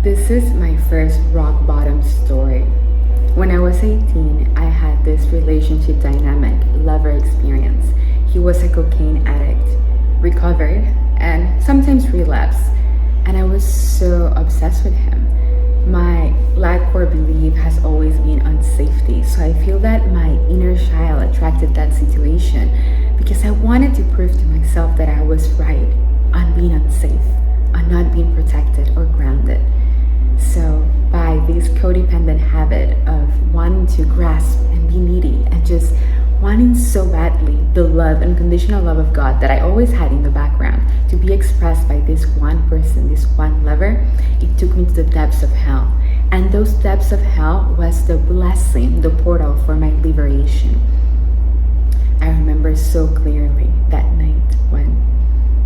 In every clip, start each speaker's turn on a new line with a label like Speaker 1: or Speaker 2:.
Speaker 1: This is my first rock bottom story. When I was 18, I had this relationship dynamic lover experience. He was a cocaine addict, recovered, and sometimes relapsed, and I was so obsessed with him. My core belief has always been on safety, so I feel that my inner child attracted that situation because I wanted to prove to myself that I was right on being unsafe, on not being protected or grounded. So by this codependent habit of wanting to grasp and be needy and just wanting so badly the love, unconditional love of God that I always had in the background to be expressed by this one person, this one lover, it took me to the depths of hell. And those depths of hell was the blessing, the portal for my liberation. I remember so clearly that night when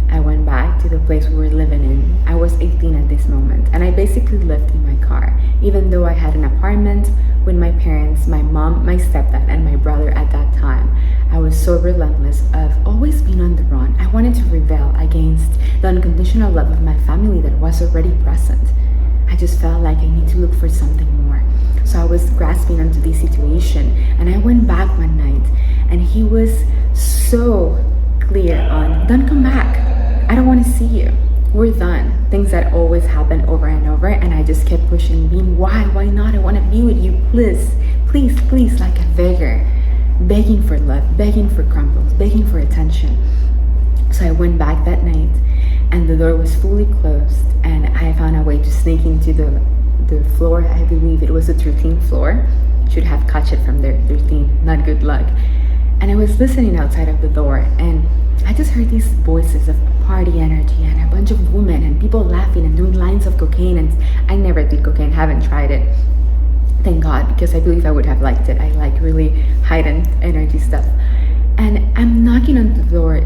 Speaker 1: I went back to the place we were living in. I was 18 at this moment, and I basically lived in my car, even though I had an apartment with my parents, my mom, my stepdad, and my brother at that time. I was so relentless of always being on the run. I wanted to rebel against the unconditional love of my family that was already present. I just felt like I need to look for something more. So I was grasping onto this situation, and I went back one night, and he was so clear on, don't come back. I don't want to see you. We're done. Things that always happen over and over, and I just kept pushing, being why not? I want to be with you, please, like a beggar, begging for love, begging for crumbles, begging for attention. So I went back that night, and the door was fully closed, and I found a way to sneak into the floor. I believe it was the 13th floor. Should have caught it from there. 13, not good luck. And I was listening outside of the door, and I just heard these voices of party energy and a bunch of women and people laughing and doing lines of cocaine. And I never did cocaine, haven't tried it. Thank God, because I believe I would have liked it. I like really heightened energy stuff. And I'm knocking on the door,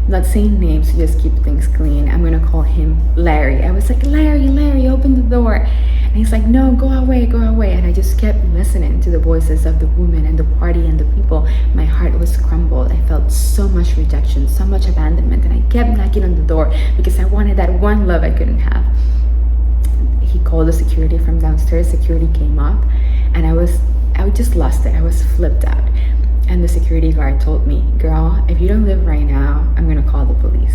Speaker 1: not saying names to just keep things clean. I'm gonna call him Larry. I was like, Larry, open the door. And he's like, no, go away. And I just kept listening to the voices of the women and the party and the people. My heart was crumbled. I felt so much rejection, so much abandonment. And I kept knocking on the door because I wanted that one love I couldn't have. He called the security from downstairs. Security came up, and I just lost it. I was flipped out. And the security guard told me, girl, if you don't leave right now, I'm gonna call the police.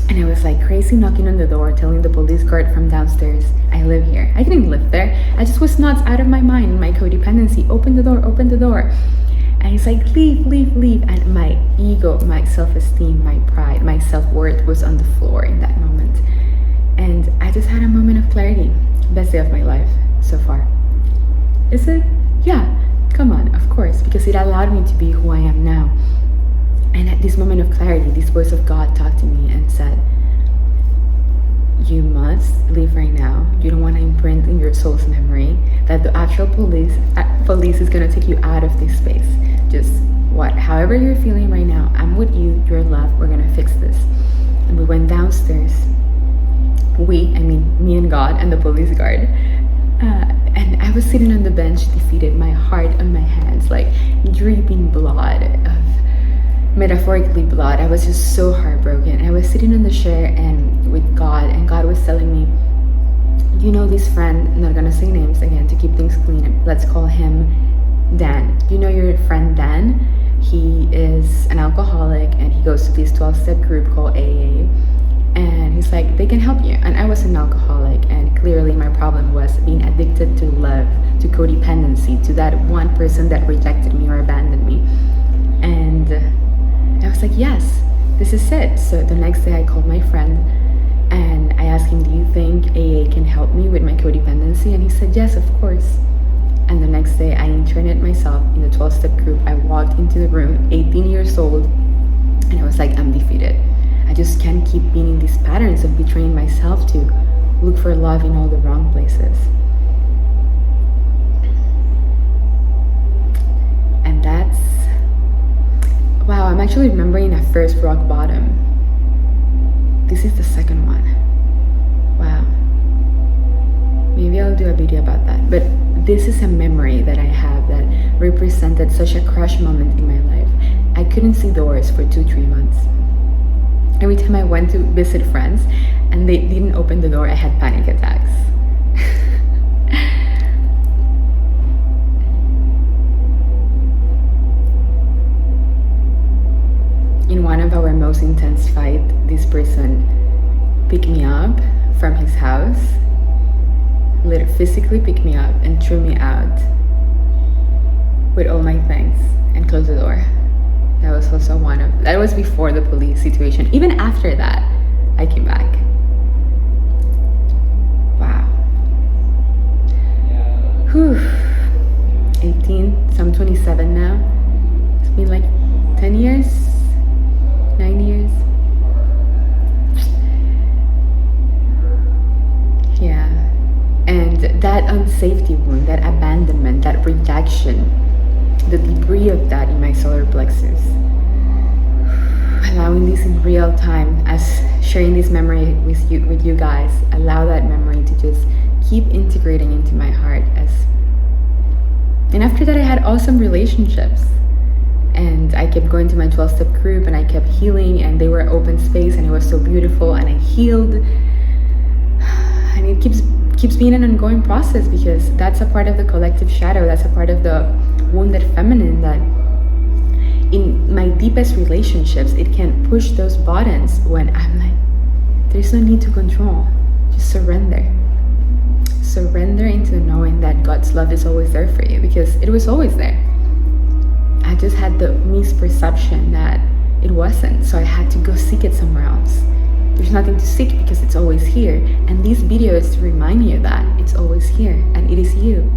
Speaker 1: And I was like crazy knocking on the door, telling the police guard from downstairs, I live here. I didn't live there. I just was nuts, out of my mind, my codependency. Open the door. And he's like, leave. And my ego, my self-esteem, my pride, my self-worth was on the floor in that moment. And I just had a moment of clarity. Best day of my life so far. Is it? Yeah. Come on, of course, because it allowed me to be who I am now. And at this moment of clarity, this voice of God talked to me and said, you must leave right now. You don't want to imprint in your soul's memory that the actual police is going to take you out of this space. Just however you're feeling right now, I'm with you, you're loved, we're going to fix this. And we went downstairs. Me and God and the police guard. And I was sitting on the bench, defeated, my heart on my hands, like dripping metaphorically blood. I was just so heartbroken. I was sitting in the chair and with God, and God was telling me, you know this friend, I'm not gonna say names again to keep things clean, let's call him Dan. You know your friend Dan? He is an alcoholic, and he goes to this 12-step group called AA. And he's like, they can help you. And I was an alcoholic, and clearly my problem was being addicted to love, to codependency, to that one person that rejected me or abandoned me. And I was like, yes, this is it. So the next day I called my friend and I asked him, do you think AA can help me with my codependency? And he said, yes, of course. And the next day I interned myself in the 12-step group. I walked into the room, 18 years old, and I was like, I'm defeated. I just can't keep being in these patterns of betraying myself to look for love in all the wrong places. And that's, wow, I'm actually remembering a first rock bottom. This is the second one. Wow. Maybe I'll do a video about that. But this is a memory that I have that represented such a crush moment in my life. I couldn't see doors for 2-3 months. Every time I went to visit friends and they didn't open the door, I had panic attacks. this fight, this person picked me up from his house, literally physically picked me up and threw me out with all my things and closed the door. That was also that was before the police situation. Even after that, I came back. Wow. Whew. 18, so I'm 27 now. It's been like 10 years, 9 years. Yeah. And that unsafety wound, that abandonment, that rejection, the debris of that in my solar plexus, allowing this in real time, as sharing this memory with you guys, allow that memory to just keep integrating into my heart. And after that, I had awesome relationships, and I kept going to my 12-step group, and I kept healing, and they were open space, and it was so beautiful, and I healed. And it keeps being an ongoing process, because that's a part of the collective shadow. That's a part of the wounded feminine that in my deepest relationships, it can push those buttons when I'm like, there's no need to control, just surrender. Surrender into knowing that God's love is always there for you, because it was always there. I just had the misperception that it wasn't, so I had to go seek it somewhere else. There's nothing to seek because it's always here. And this video is to remind you that it's always here and it is you.